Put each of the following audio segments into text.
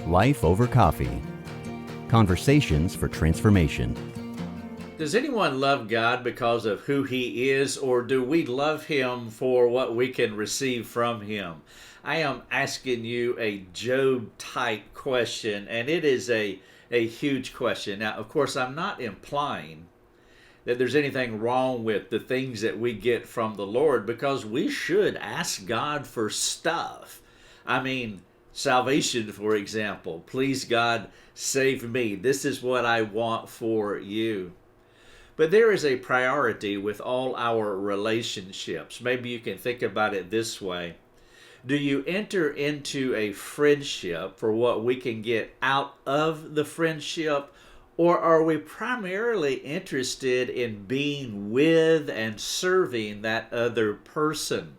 Life over coffee. Conversations for transformation. Does anyone love God because of who He is, or do we love Him for what we can receive from Him? I am asking you a Job type question, and it is a huge question. Now, of course, I'm not implying that there's anything wrong with the things that we get from the Lord, because we should ask God for stuff. I mean, salvation, for example. Please, God, save me. This is what I want for you. But there is a priority with all our relationships. Maybe you can think about it this way. Do you enter into a friendship for what we can get out of the friendship, or are we primarily interested in being with and serving that other person?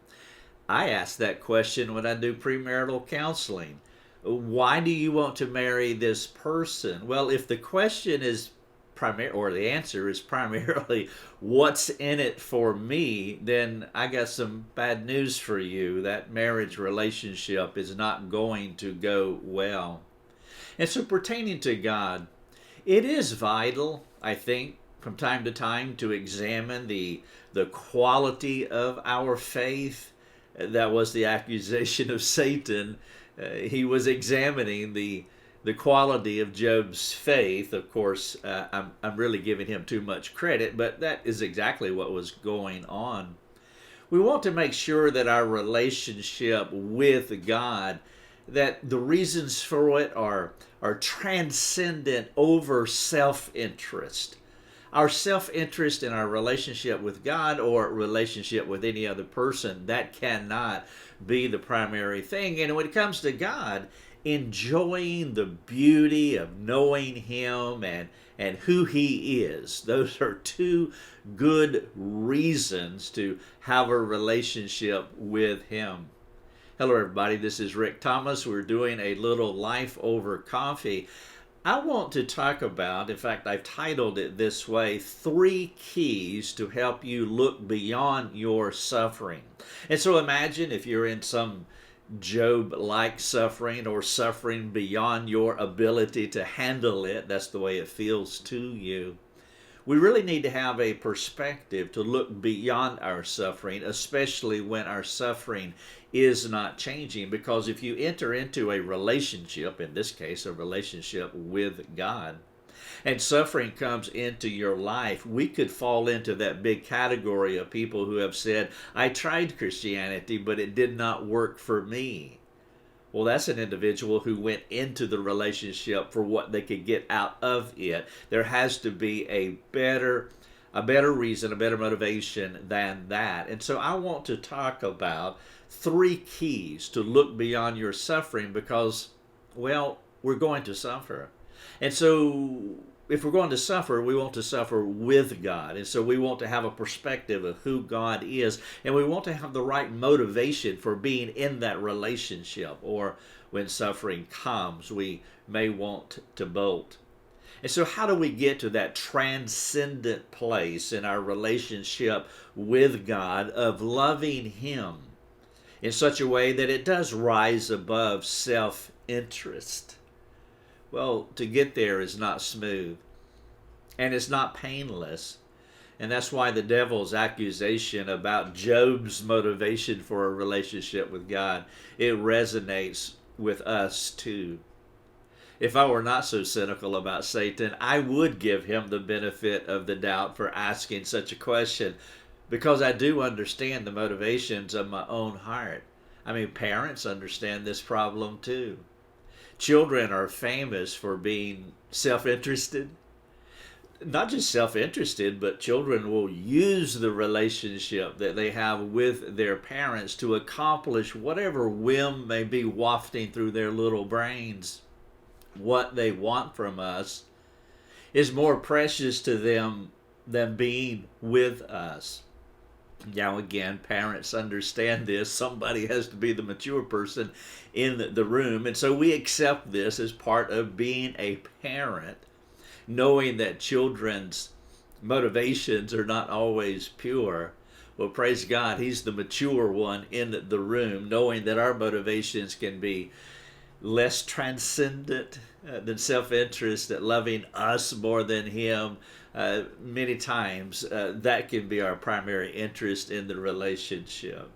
I ask that question when I do premarital counseling. Why do you want to marry this person? Well, if the question is the answer is primarily what's in it for me, then I got some bad news for you. That marriage relationship is not going to go well. And so, pertaining to God, it is vital, I think, from time to time to examine the quality of our faith. That was the accusation of Satan. He was examining the quality of Job's faith. Of course, I'm really giving him too much credit, but that is exactly what was going on. We want to make sure that our relationship with God, that the reasons for it are transcendent over self-interest. Our self-interest in our relationship with God or relationship with any other person, that cannot be the primary thing. And when it comes to God, enjoying the beauty of knowing Him and who He is, those are two good reasons to have a relationship with Him. Hello everybody, this is Rick Thomas. We're doing a little Life Over Coffee. I want to talk about, in fact, I've titled it this way, 3 keys to help you look beyond your suffering. And so imagine if you're in some Job-like suffering or suffering beyond your ability to handle it. That's the way it feels to you. We really need to have a perspective to look beyond our suffering, especially when our suffering is not changing. Because if you enter into a relationship, in this case, a relationship with God, and suffering comes into your life, we could fall into that big category of people who have said, I tried Christianity, but it did not work for me. Well, that's an individual who went into the relationship for what they could get out of it. There has to be a better reason, a better motivation than that. And so I want to talk about 3 keys to look beyond your suffering because, well, we're going to suffer. And so if we're going to suffer, we want to suffer with God. And so we want to have a perspective of who God is. And we want to have the right motivation for being in that relationship. Or when suffering comes, we may want to bolt. And so how do we get to that transcendent place in our relationship with God of loving Him in such a way that it does rise above self-interest? Well, to get there is not smooth, and it's not painless. And that's why the devil's accusation about Job's motivation for a relationship with God, it resonates with us too. If I were not so cynical about Satan, I would give him the benefit of the doubt for asking such a question, because I do understand the motivations of my own heart. I mean, parents understand this problem too. Children are famous for being self-interested. Not just self-interested, but children will use the relationship that they have with their parents to accomplish whatever whim may be wafting through their little brains. What they want from us is more precious to them than being with us. Now again, parents understand this. Somebody has to be the mature person in the room. And so we accept this as part of being a parent, knowing that children's motivations are not always pure. Well, praise God, He's the mature one in the room, knowing that our motivations can be less transcendent than self-interest, that loving us more than him. Many times that can be our primary interest in the relationship.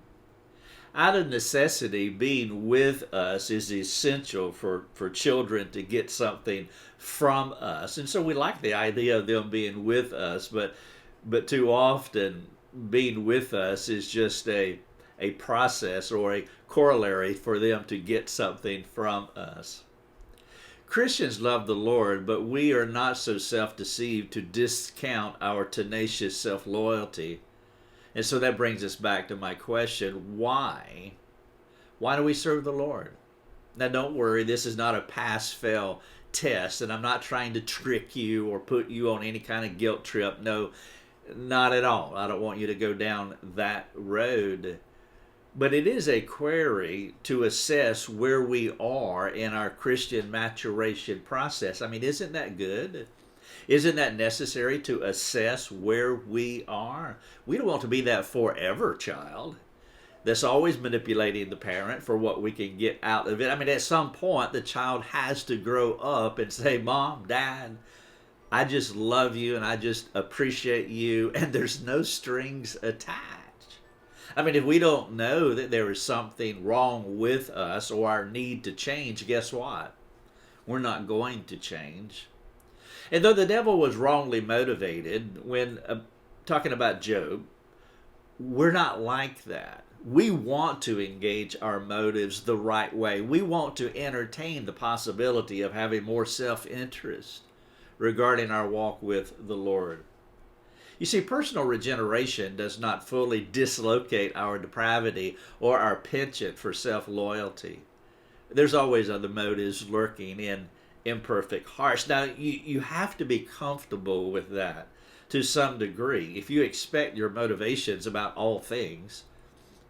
Out of necessity, being with us is essential for children to get something from us. And so we like the idea of them being with us, but too often being with us is just a process or a corollary for them to get something from us. Christians love the Lord, but we are not so self-deceived to discount our tenacious self-loyalty. And so that brings us back to my question, why? Why do we serve the Lord? Now don't worry, this is not a pass-fail test, and I'm not trying to trick you or put you on any kind of guilt trip. No, not at all. I don't want you to go down that road. But it is a query to assess where we are in our Christian maturation process. I mean, isn't that good? Isn't that necessary to assess where we are? We don't want to be that forever child that's always manipulating the parent for what we can get out of it. I mean, at some point, the child has to grow up and say, Mom, Dad, I just love you and I just appreciate you, and there's no strings attached. I mean, if we don't know that there is something wrong with us or our need to change, guess what? We're not going to change. And though the devil was wrongly motivated when talking about Job, we're not like that. We want to engage our motives the right way. We want to entertain the possibility of having more self-interest regarding our walk with the Lord. You see, personal regeneration does not fully dislocate our depravity or our penchant for self-loyalty. There's always other motives lurking in imperfect hearts. Now, you have to be comfortable with that to some degree. If you expect your motivations about all things,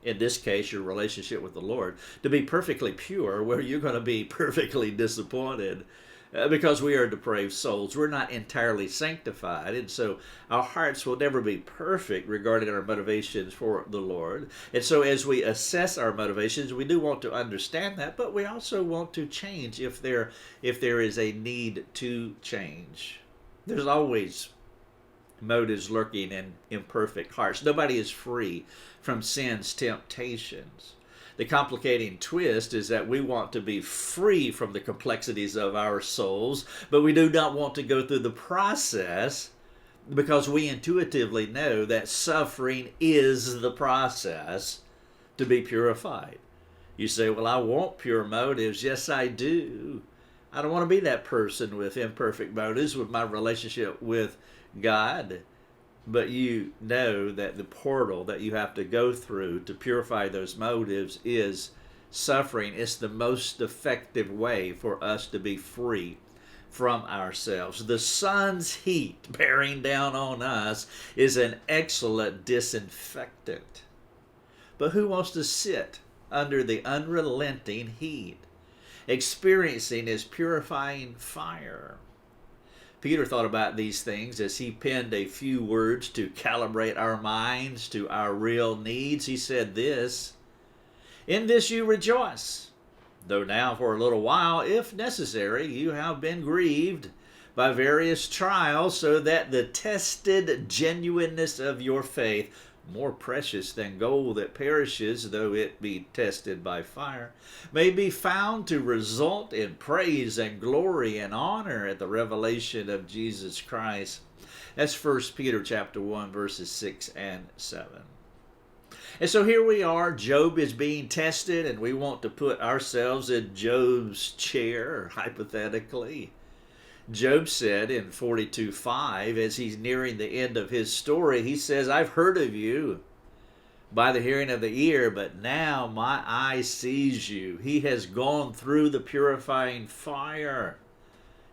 in this case, your relationship with the Lord, to be perfectly pure, well, you're going to be perfectly disappointed. Because we are depraved souls. We're not entirely sanctified, and so our hearts will never be perfect regarding our motivations for the Lord. And so as we assess our motivations, we do want to understand that, but we also want to change if there is a need to change. There's always motives lurking in imperfect hearts. Nobody is free from sin's temptations. The complicating twist is that we want to be free from the complexities of our souls, but we do not want to go through the process because we intuitively know that suffering is the process to be purified. You say, well, I want pure motives. Yes, I do. I don't want to be that person with imperfect motives with my relationship with God. But you know that the portal that you have to go through to purify those motives is suffering. It's the most effective way for us to be free from ourselves. The sun's heat bearing down on us is an excellent disinfectant. But who wants to sit under the unrelenting heat, experiencing his purifying fire? Peter thought about these things as he penned a few words to calibrate our minds to our real needs. He said this, "In this you rejoice, though now for a little while, if necessary, you have been grieved by various trials, so that the tested genuineness of your faith, more precious than gold that perishes, though it be tested by fire, may be found to result in praise and glory and honor at the revelation of Jesus Christ." That's 1 Peter chapter 1, verses 6 and 7. And so here we are, Job is being tested, and we want to put ourselves in Job's chair, hypothetically. Job said in 42:5, as he's nearing the end of his story, he says, "I've heard of you by the hearing of the ear, but now my eye sees you." He has gone through the purifying fire.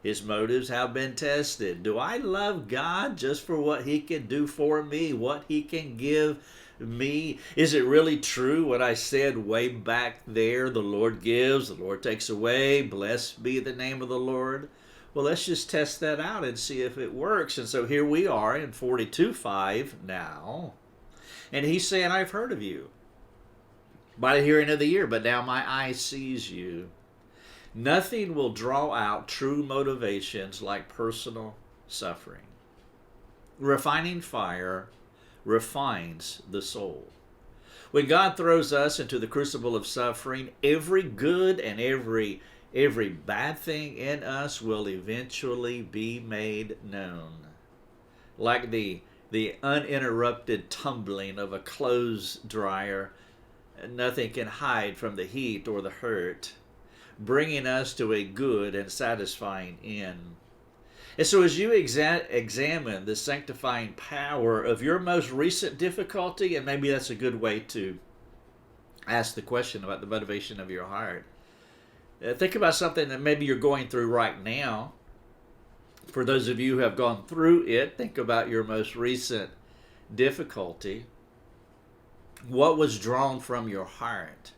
His motives have been tested. Do I love God just for what he can do for me, what he can give me? Is it really true what I said way back there? The Lord gives, the Lord takes away. Blessed be the name of the Lord. Well, let's just test that out and see if it works. And so here we are in 42:5 now. And he's saying, "I've heard of you by the hearing of the ear, but now my eye sees you." Nothing will draw out true motivations like personal suffering. Refining fire refines the soul. When God throws us into the crucible of suffering, every good and every bad thing in us will eventually be made known. Like the uninterrupted tumbling of a clothes dryer, nothing can hide from the heat or the hurt, bringing us to a good and satisfying end. And so as you examine the sanctifying power of your most recent difficulty, and maybe that's a good way to ask the question about the motivation of your heart, think about something that maybe you're going through right now. For those of you who have gone through it, think about your most recent difficulty. What was drawn from your heart?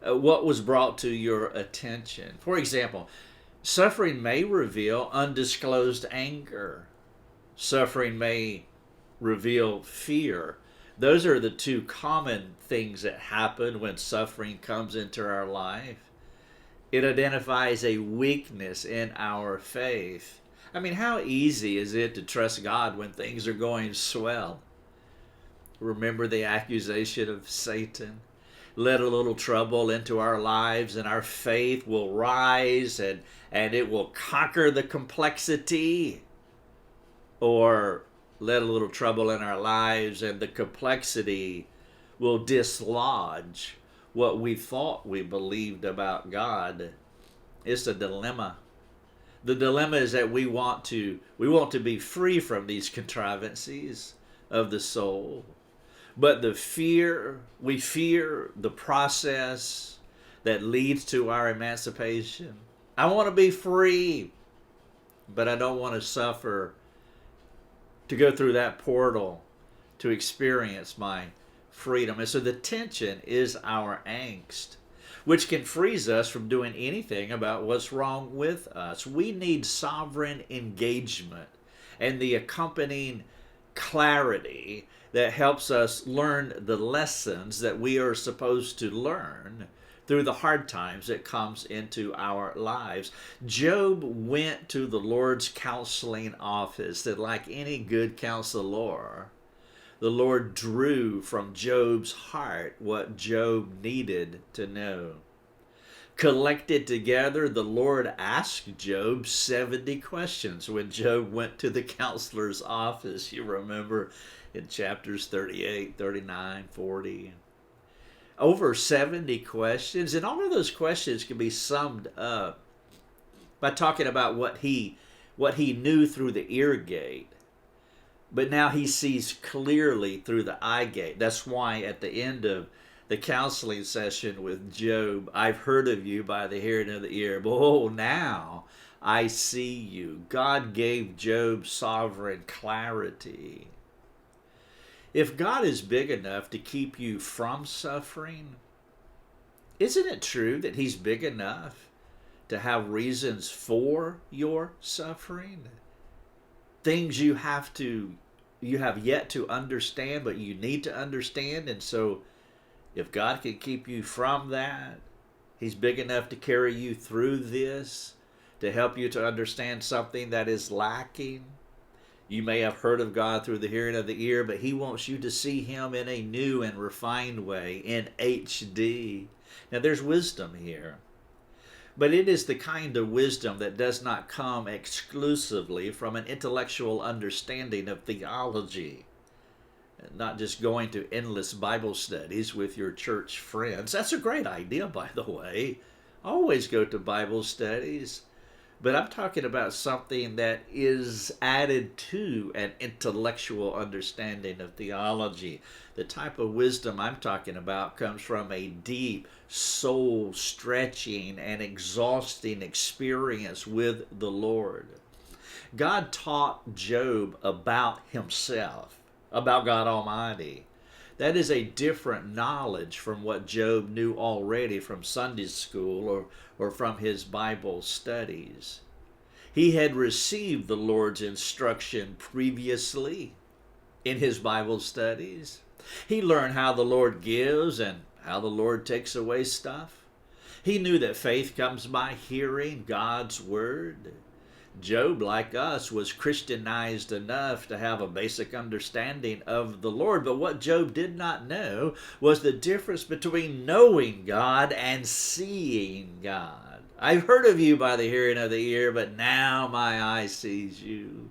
What was brought to your attention? For example, suffering may reveal undisclosed anger. Suffering may reveal fear. Those are the two common things that happen when suffering comes into our life. It identifies a weakness in our faith. I mean, how easy is it to trust God when things are going swell? Remember the accusation of Satan? Let a little trouble into our lives and our faith will rise and it will conquer the complexity. Or let a little trouble in our lives and the complexity will dislodge what we thought we believed about God. It's a dilemma. The dilemma is that we want to be free from these contrivances of the soul. But we fear the process that leads to our emancipation. I want to be free, but I don't want to suffer to go through that portal to experience my freedom. And so the tension is our angst, which can freeze us from doing anything about what's wrong with us. We need sovereign engagement and the accompanying clarity that helps us learn the lessons that we are supposed to learn through the hard times that comes into our lives. Job went to the Lord's counseling office, and like any good counselor, the Lord drew from Job's heart what Job needed to know. Collected together, the Lord asked Job 70 questions when Job went to the counselor's office. You remember in chapters 38, 39, 40. Over 70 questions, and all of those questions can be summed up by talking about what he knew through the ear gate. But now he sees clearly through the eye gate. That's why at the end of the counseling session with Job, I've heard of you by the hearing of the ear. Behold, now I see you. God gave Job sovereign clarity. If God is big enough to keep you from suffering, isn't it true that He's big enough to have reasons for your suffering? Things you have yet to understand, but you need to understand. And so if God can keep you from that, He's big enough to carry you through this, to help you to understand something that is lacking. You may have heard of God through the hearing of the ear, but He wants you to see Him in a new and refined way, in HD. Now there's wisdom here, but it is the kind of wisdom that does not come exclusively from an intellectual understanding of theology. Not just going to endless Bible studies with your church friends. That's a great idea, by the way. Always go to Bible studies. But I'm talking about something that is added to an intellectual understanding of theology. The type of wisdom I'm talking about comes from a deep, soul-stretching and exhausting experience with the Lord. God taught Job about Himself, about God Almighty. That is a different knowledge from what Job knew already from Sunday school or from his Bible studies. He had received the Lord's instruction previously in his Bible studies. He learned how the Lord gives and how the Lord takes away stuff. He knew that faith comes by hearing God's word. Job, like us, was Christianized enough to have a basic understanding of the Lord. But what Job did not know was the difference between knowing God and seeing God. I've heard of you by the hearing of the ear, but now my eye sees you.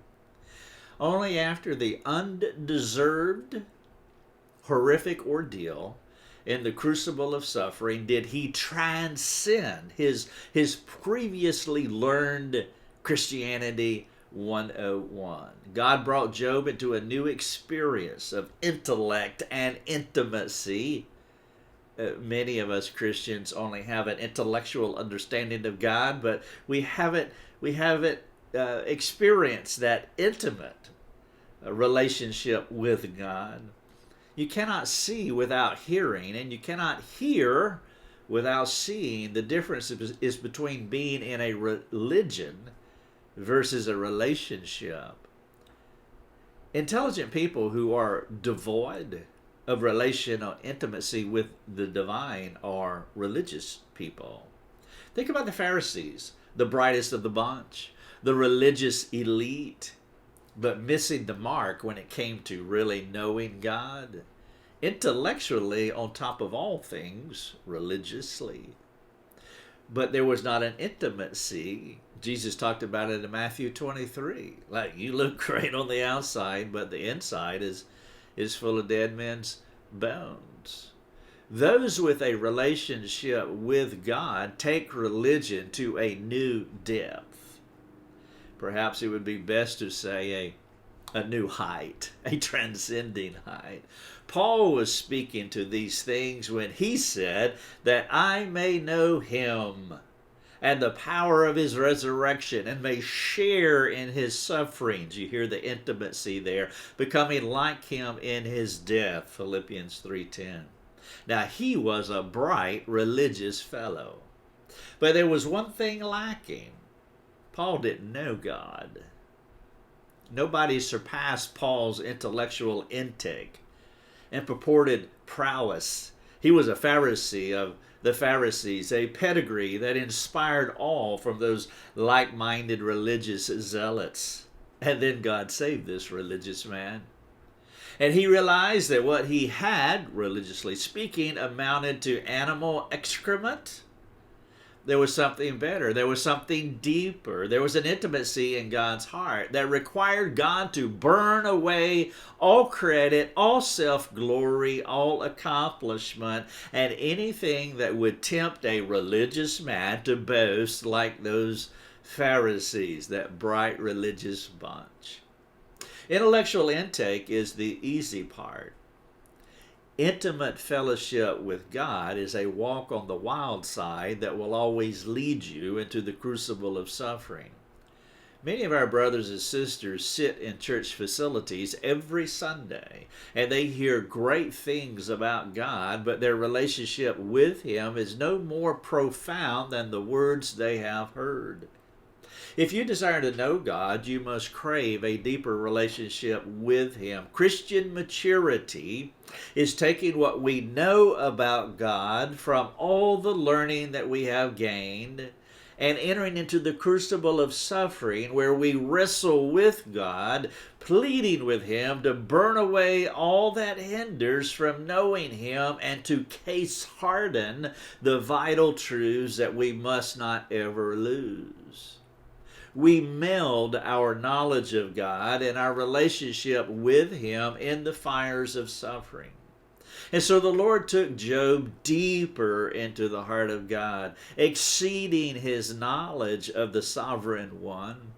Only after the undeserved, horrific ordeal in the crucible of suffering did he transcend his previously learned Christianity 101. God brought Job into a new experience of intellect and intimacy. Many of us Christians only have an intellectual understanding of God, but we haven't experienced that intimate relationship with God. You cannot see without hearing, and you cannot hear without seeing. The difference is between being in a religion versus a relationship. Intelligent people who are devoid of relational intimacy with the divine are religious people. Think about the Pharisees, the brightest of the bunch, the religious elite, but missing the mark when it came to really knowing God. Intellectually, on top of all things, religiously. But there was not an intimacy. Jesus talked about it in Matthew 23. Like, you look great on the outside, but the inside is full of dead men's bones. Those with a relationship with God take religion to a new depth. Perhaps it would be best to say a new height, a transcending height. Paul was speaking to these things when he said that I may know him and the power of his resurrection and may share in his sufferings. You hear the intimacy there, becoming like him in his death, Philippians 3:10. Now he was a bright religious fellow, but there was one thing lacking. Paul didn't know God. Nobody surpassed Paul's intellectual intake and purported prowess. He was a Pharisee of the Pharisees, a pedigree that inspired awe from those like-minded religious zealots. And then God saved this religious man. And he realized that what he had, religiously speaking, amounted to animal excrement. There was something better. There was something deeper. There was an intimacy in God's heart that required God to burn away all credit, all self-glory, all accomplishment, and anything that would tempt a religious man to boast like those Pharisees, that bright religious bunch. Intellectual intake is the easy part. Intimate fellowship with God is a walk on the wild side that will always lead you into the crucible of suffering. Many of our brothers and sisters sit in church facilities every Sunday, and they hear great things about God, but their relationship with Him is no more profound than the words they have heard. If you desire to know God, you must crave a deeper relationship with Him. Christian maturity is taking what we know about God from all the learning that we have gained and entering into the crucible of suffering where we wrestle with God, pleading with Him to burn away all that hinders from knowing Him and to case harden the vital truths that we must not ever lose. We meld our knowledge of God and our relationship with Him in the fires of suffering. And so the Lord took Job deeper into the heart of God, exceeding his knowledge of the Sovereign One.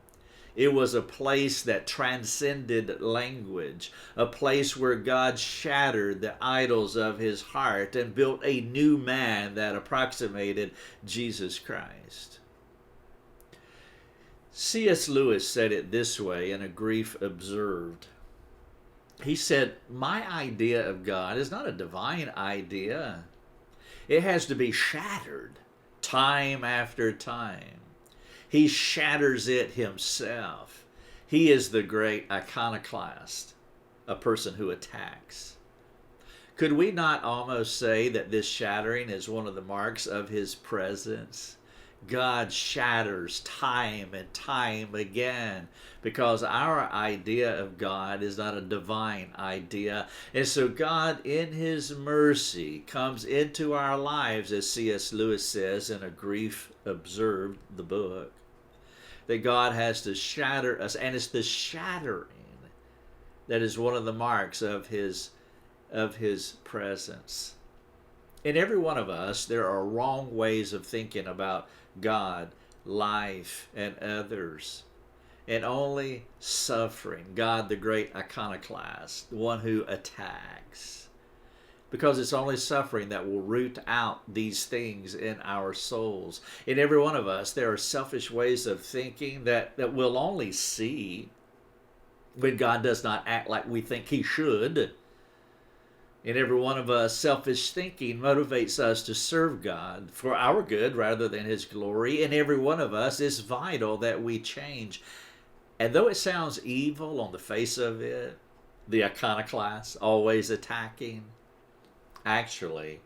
It was a place that transcended language, a place where God shattered the idols of his heart and built a new man that approximated Jesus Christ. C.S. Lewis said it this way in A Grief Observed. He said, my idea of God is not a divine idea. It has to be shattered time after time. He shatters it himself. He is the great iconoclast, a person who attacks. Could we not almost say that this shattering is one of the marks of his presence? God shatters time and time again because our idea of God is not a divine idea. And so God, in his mercy, comes into our lives, as C.S. Lewis says in A Grief Observed, the book, that God has to shatter us. And it's the shattering that is one of the marks of his presence. In every one of us, there are wrong ways of thinking about God, life, and others. And only suffering, God the great iconoclast, the one who attacks. Because it's only suffering that will root out these things in our souls. In every one of us, there are selfish ways of thinking that we'll only see when God does not act like we think he should. In every one of us, selfish thinking motivates us to serve God for our good rather than his glory. In every one of us, it's vital that we change. And though it sounds evil on the face of it, the iconoclast always attacking, actually,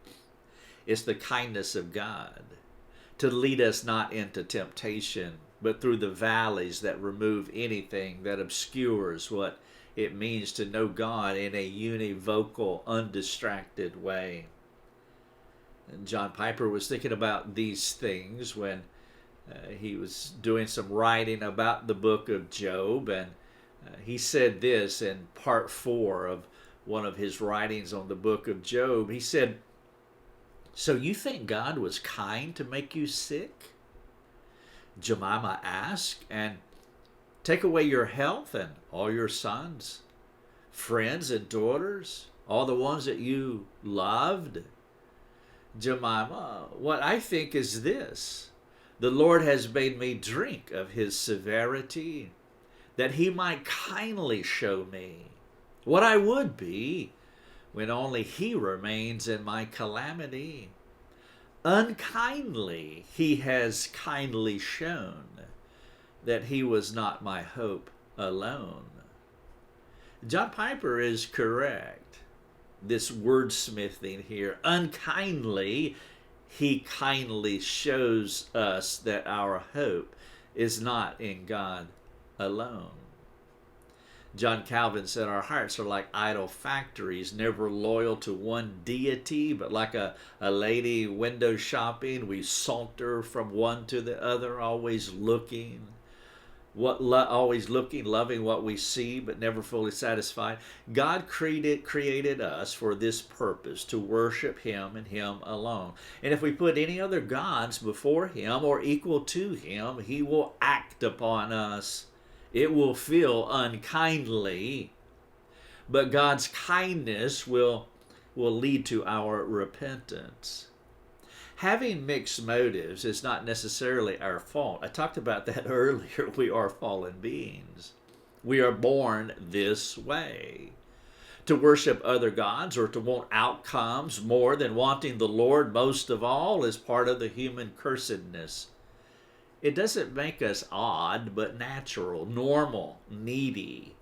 it's the kindness of God to lead us not into temptation, but through the valleys that remove anything that obscures what it means to know God in a univocal, undistracted way. And John Piper was thinking about these things when he was doing some writing about the book of Job, and he said this in part 4 of one of his writings on the book of Job. He said, "So you think God was kind to make you sick?" Jemima asked, "And take away your health and all your sons, friends and daughters, all the ones that you loved?" Jemima, "What I think is this: the Lord has made me drink of his severity, that he might kindly show me what I would be when only he remains in my calamity. Unkindly he has kindly shown that he was not my hope alone." John Piper is correct. This wordsmithing here, unkindly, he kindly shows us that our hope is not in God alone. John Calvin said our hearts are like idol factories, never loyal to one deity, but like a lady window shopping, we saunter from one to the other, always looking, loving what we see, but never fully satisfied. God created us for this purpose, to worship him and him alone. And if we put any other gods before him or equal to him, he will act upon us. It will feel unkindly, but God's kindness will lead to our repentance. Having mixed motives is not necessarily our fault. I talked about that earlier. We are fallen beings. We are born this way. To worship other gods or to want outcomes more than wanting the Lord most of all is part of the human cursedness. It doesn't make us odd, but natural, normal, needy.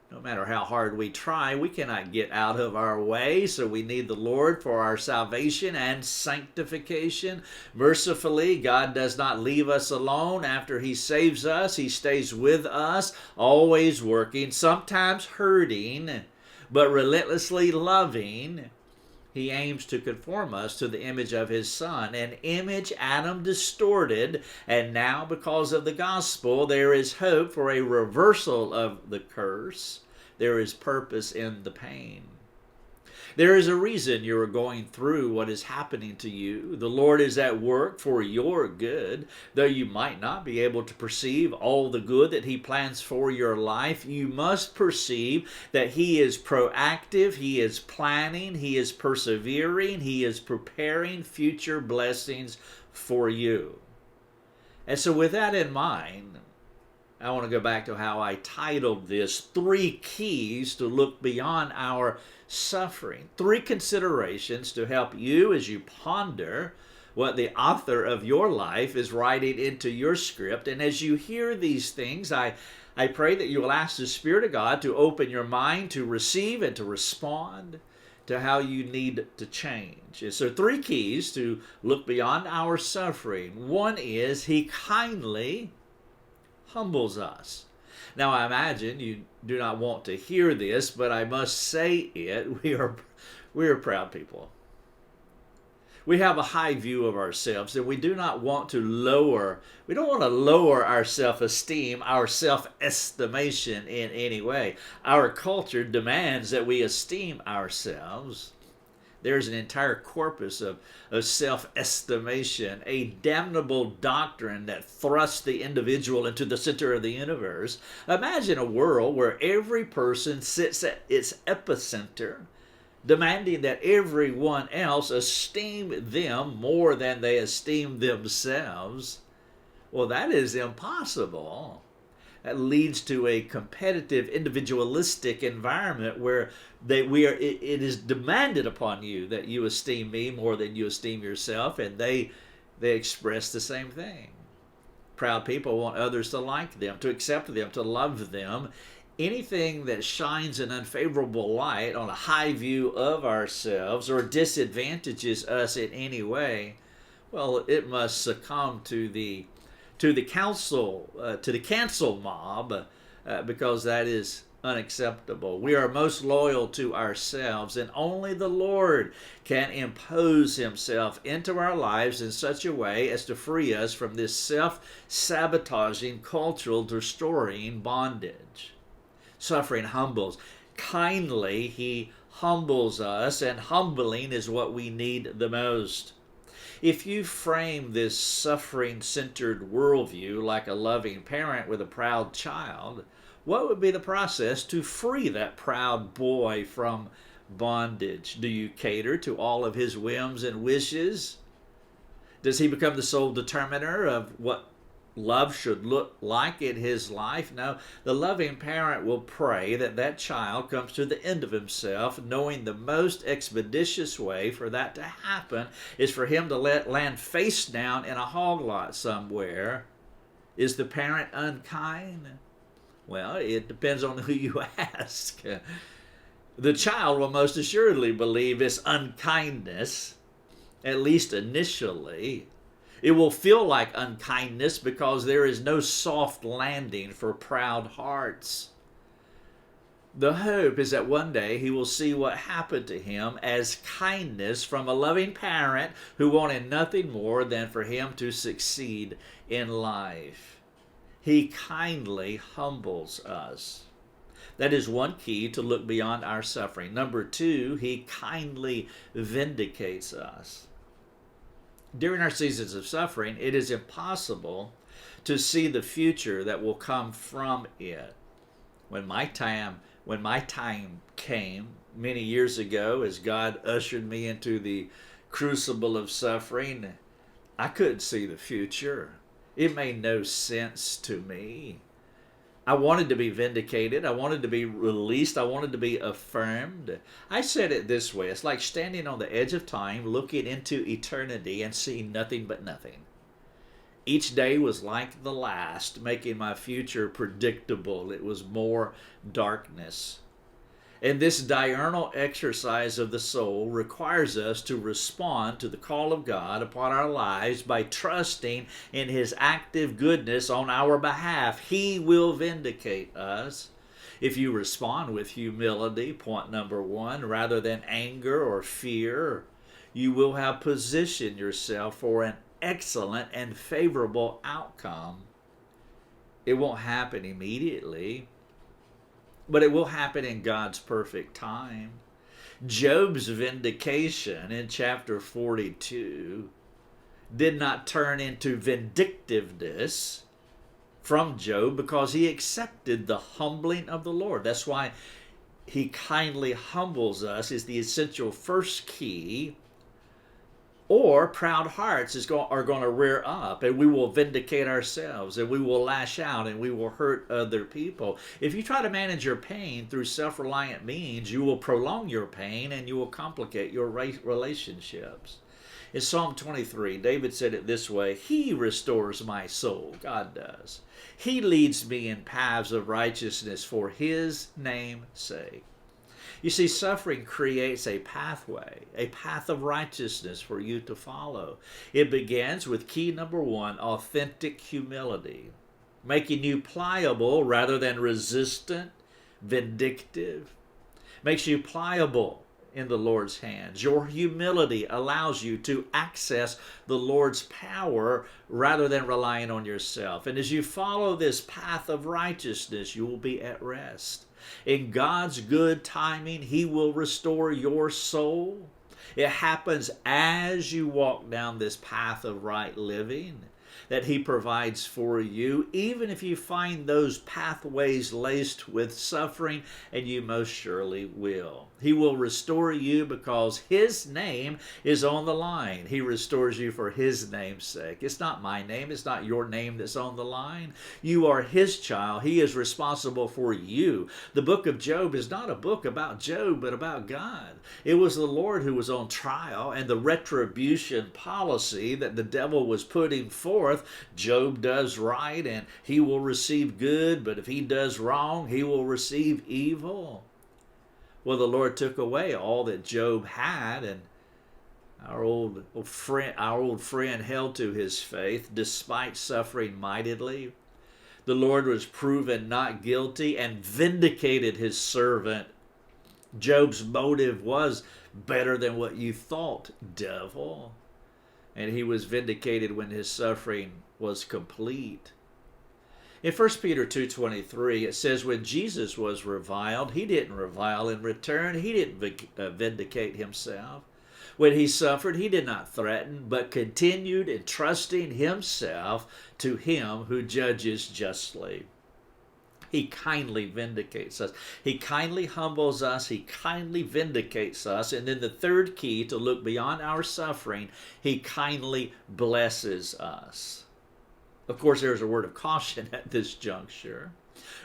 No matter how hard we try, we cannot get out of our way, so we need the Lord for our salvation and sanctification. Mercifully, God does not leave us alone. After he saves us, he stays with us, always working, sometimes hurting, but relentlessly loving. He aims to conform us to the image of his Son, an image Adam distorted, and now because of the gospel there is hope for a reversal of the curse. There is purpose in the pain. There is a reason you are going through what is happening to you. The Lord is at work for your good. Though you might not be able to perceive all the good that he plans for your life, you must perceive that he is proactive, he is planning, he is persevering, he is preparing future blessings for you. And so with that in mind, I want to go back to how I titled this, 3 Keys to Look Beyond Our Suffering. 3 considerations to help you as you ponder what the author of your life is writing into your script. And as you hear these things, I pray that you will ask the Spirit of God to open your mind to receive and to respond. to how you need to change. And so 3 keys to look beyond our suffering. One is he kindly humbles us. Now I imagine you do not want to hear this, but I must say it. We are proud people. We have a high view of ourselves, and we don't want to lower our self-esteem, our self-estimation in any way. Our culture demands that we esteem ourselves. There's an entire corpus of self-estimation, a damnable doctrine that thrusts the individual into the center of the universe. Imagine a world where every person sits at its epicenter, demanding that everyone else esteem them more than they esteem themselves. Well, that is impossible. That leads to a competitive, individualistic environment where it is demanded upon you that you esteem me more than you esteem yourself, and they express the same thing. Proud people want others to like them, to accept them, to love them. Anything that shines an unfavorable light on a high view of ourselves or disadvantages us in any way, well, it must succumb to the cancel mob, because that is unacceptable. We are most loyal to ourselves, and only the Lord can impose himself into our lives in such a way as to free us from this self-sabotaging, cultural destroying bondage. Suffering humbles. Kindly, he humbles us, and humbling is what we need the most. If you frame this suffering-centered worldview like a loving parent with a proud child, what would be the process to free that proud boy from bondage? Do you cater to all of his whims and wishes? Does he become the sole determiner of what love should look like in his life? No, the loving parent will pray that that child comes to the end of himself, knowing the most expeditious way for that to happen is for him to land face down in a hog lot somewhere. Is the parent unkind? Well, it depends on who you ask. The child will most assuredly believe it's unkindness, at least initially. It will feel like unkindness because there is no soft landing for proud hearts. The hope is that one day he will see what happened to him as kindness from a loving parent who wanted nothing more than for him to succeed in life. He kindly humbles us. That is one key to look beyond our suffering. Number 2, he kindly vindicates us. During our seasons of suffering, it is impossible to see the future that will come from it. When my time came many years ago, as God ushered me into the crucible of suffering, I couldn't see the future. It made no sense to me. I wanted to be vindicated. I wanted to be released. I wanted to be affirmed. I said it this way. It's like standing on the edge of time, looking into eternity and seeing nothing but nothing. Each day was like the last, making my future predictable. It was more darkness. And this diurnal exercise of the soul requires us to respond to the call of God upon our lives by trusting in his active goodness on our behalf. He will vindicate us. If you respond with humility, point number 1, rather than anger or fear, you will have positioned yourself for an excellent and favorable outcome. It won't happen immediately, but it will happen in God's perfect time. Job's vindication in chapter 42 did not turn into vindictiveness from Job because he accepted the humbling of the Lord. That's why he kindly humbles us is the essential first key. Or proud hearts are going to rear up, and we will vindicate ourselves, and we will lash out, and we will hurt other people. If you try to manage your pain through self-reliant means, you will prolong your pain, and you will complicate your relationships. In Psalm 23, David said it this way: He restores my soul. God does. He leads me in paths of righteousness for his name's sake. You see, suffering creates a pathway, a path of righteousness for you to follow. It begins with key number one, authentic humility, making you pliable rather than resistant, vindictive. Makes you pliable in the Lord's hands. Your humility allows you to access the Lord's power rather than relying on yourself. And as you follow this path of righteousness, you will be at rest. In God's good timing, He will restore your soul. It happens as you walk down this path of right living that He provides for you, even if you find those pathways laced with suffering, and you most surely will. He will restore you because His name is on the line. He restores you for His name's sake. It's not my name. It's not your name that's on the line. You are His child. He is responsible for you. The book of Job is not a book about Job, but about God. It was the Lord who was on trial, and the retribution policy that the devil was putting forth. Job does right and he will receive good, but if he does wrong, he will receive evil. Well, the Lord took away all that Job had, and our old friend held to his faith despite suffering mightily. The Lord was proven not guilty and vindicated his servant. Job's motive was better than what you thought, devil. And he was vindicated when his suffering was complete. In 1 Peter 2:23, it says, when Jesus was reviled, He didn't revile in return. He didn't vindicate Himself. When He suffered, He did not threaten, but continued entrusting Himself to Him who judges justly. He kindly vindicates us. He kindly humbles us. He kindly vindicates us. And then the third key to look beyond our suffering, He kindly blesses us. Of course, there's a word of caution at this juncture.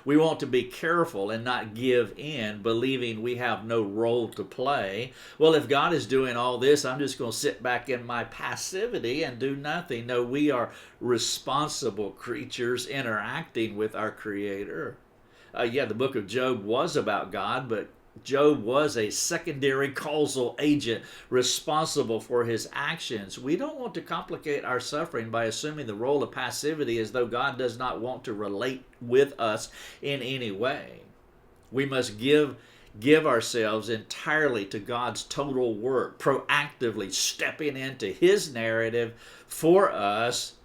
We want to be careful and not give in, believing we have no role to play. Well, if God is doing all this, I'm just going to sit back in my passivity and do nothing. No, we are responsible creatures interacting with our Creator. The book of Job was about God, but Job was a secondary causal agent responsible for his actions. We don't want to complicate our suffering by assuming the role of passivity as though God does not want to relate with us in any way. We must give ourselves entirely to God's total work, proactively stepping into His narrative for us,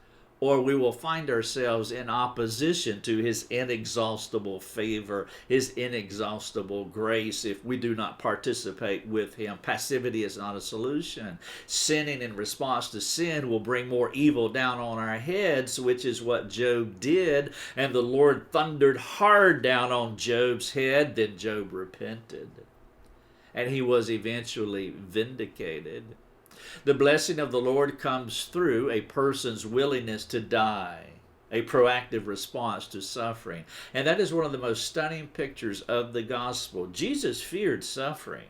or we will find ourselves in opposition to His inexhaustible favor, His inexhaustible grace if we do not participate with Him. Passivity is not a solution. Sinning in response to sin will bring more evil down on our heads, which is what Job did, and the Lord thundered hard down on Job's head. Then Job repented, and he was eventually vindicated. The blessing of the Lord comes through a person's willingness to die, a proactive response to suffering. And that is one of the most stunning pictures of the gospel. Jesus feared suffering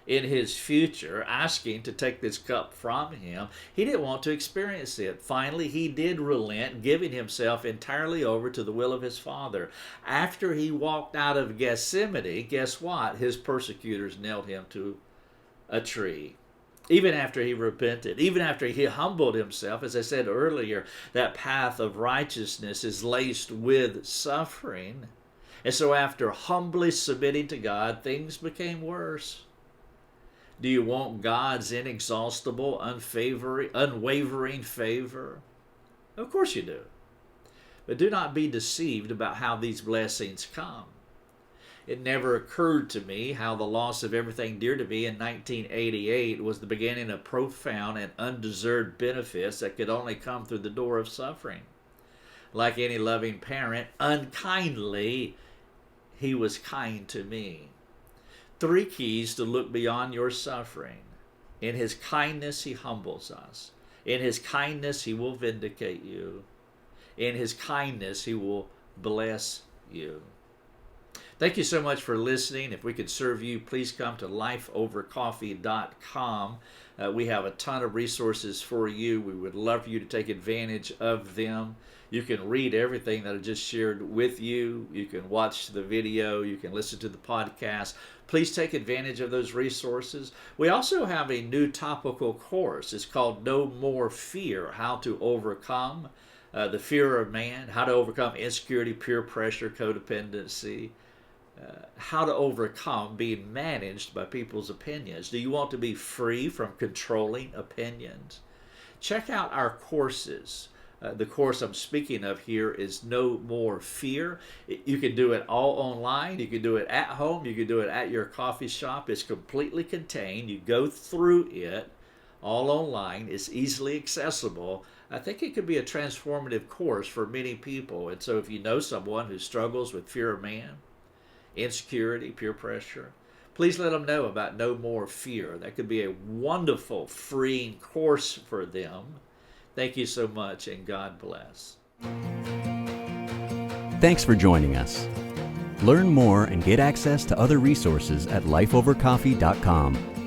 in His future, asking to take this cup from Him. He didn't want to experience it. Finally, He did relent, giving Himself entirely over to the will of His Father. After He walked out of Gethsemane, guess what? His persecutors nailed Him to a tree. Even after He repented, even after He humbled Himself, as I said earlier, that path of righteousness is laced with suffering. And so after humbly submitting to God, things became worse. Do you want God's inexhaustible, unwavering favor? Of course you do. But do not be deceived about how these blessings come. It never occurred to me how the loss of everything dear to me in 1988 was the beginning of profound and undeserved benefits that could only come through the door of suffering. Like any loving parent, unkindly, He was kind to me. 3 keys to look beyond your suffering. In His kindness, He humbles us. In His kindness, He will vindicate you. In His kindness, He will bless you. Thank you so much for listening. If we could serve you, please come to lifeovercoffee.com. We have a ton of resources for you. We would love for you to take advantage of them. You can read everything that I just shared with you. You can watch the video. You can listen to the podcast. Please take advantage of those resources. We also have a new topical course. It's called No More Fear, How to Overcome the Fear of Man, How to Overcome Insecurity, Peer Pressure, Codependency, how to overcome being managed by people's opinions. Do you want to be free from controlling opinions? Check out our courses. The course I'm speaking of here is No More Fear. You can do it all online. You can do it at home. You can do it at your coffee shop. It's completely contained. You go through it all online. It's easily accessible. I think it could be a transformative course for many people. And so if you know someone who struggles with fear of man, insecurity, peer pressure, please let them know about No More Fear. That could be a wonderful, freeing course for them. Thank you so much, and God bless. Thanks for joining us. Learn more and get access to other resources at lifeovercoffee.com.